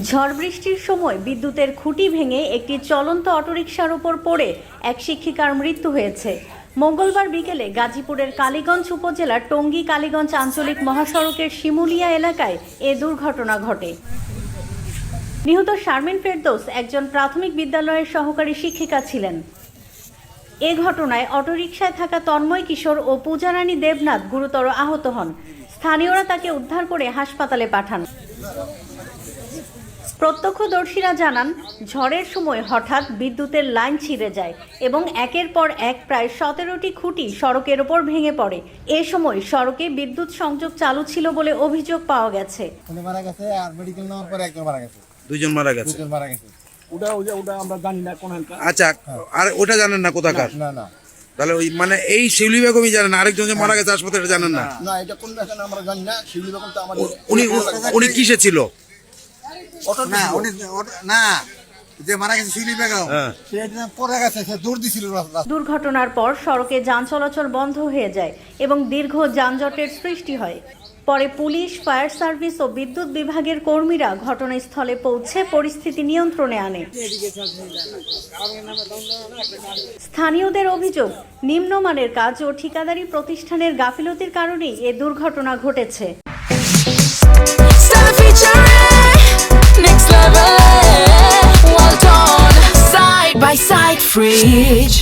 ঝড় বৃষ্টির সময় বিদ্যুতের খুঁটি ভেঙে একটি চলন্ত অটোরিকশার উপর পড়ে এক শিক্ষিকার মৃত্যু হয়েছে। মঙ্গলবার বিকেলে গাজীপুরের কালীগঞ্জ উপজেলার টঙ্গী কালীগঞ্জ আঞ্চলিক মহাসড়কের শিমুলিয়া এলাকায় এ দুর্ঘটনা ঘটে। নিহত শারমিন ফেরদৌস একজন প্রাথমিক বিদ্যালয়ের সহকারী শিক্ষিকা ছিলেন। এ ঘটনায় অটোরিকশায় থাকা তন্ময় কিশোর ও পূজারানী দেবনাথ গুরুতর আহত হন। স্থানীয়রা তাকে উদ্ধার করে হাসপাতালে পাঠান। প্রত্যক্ষদর্শীরা জানান, ঝড়ের সময় হঠাৎ বিদ্যুতের লাইন ছিঁড়ে যায় এবং একের পর এক প্রায় 17টি খুঁটি সড়কের ওপর ভেঙে পড়ে। এ সময় সড়কে বিদ্যুৎ সংযোগ চালু ছিল বলে অভিযোগ পাওয়া গেছে। দুইজন মারা গেছে। ওটা আমরা জানি না কোন এলাকা। আচ্ছা, আর ওটা জানেন না কোথাকার? না। তাহলে ওই মানে এই শিউলি বেগমই জানেন, আরেকজন যে মারা গেছে হাসপাতালে জানেন না? না, এটা কোন এলাকা আমরা জানি না। শিউলি বেগম তো আমাদের উনি কিসে ছিল? না, উনি না, যে মারা গেছে শিউলি বেগম সে পড়ে গেছে, সে দৌড় দিছিল। দুর্ঘটনার পর সড়কে যান চলাচল বন্ধ হয়ে যায় এবং দীর্ঘ যানজটের সৃষ্টি হয়। পরে পুলিশ, ফায়ার সার্ভিস ও বিদ্যুৎ বিভাগের কর্মীরা ঘটনাস্থলে পৌঁছে পরিস্থিতি নিয়ন্ত্রণে আনে। স্থানীয়দের অভিযোগ, নিম্নমানের কাজ ও ঠিকাদারি প্রতিষ্ঠানের গাফিলতির কারণেই এ দুর্ঘটনা ঘটেছে। Next level, well done. Side by side fridge.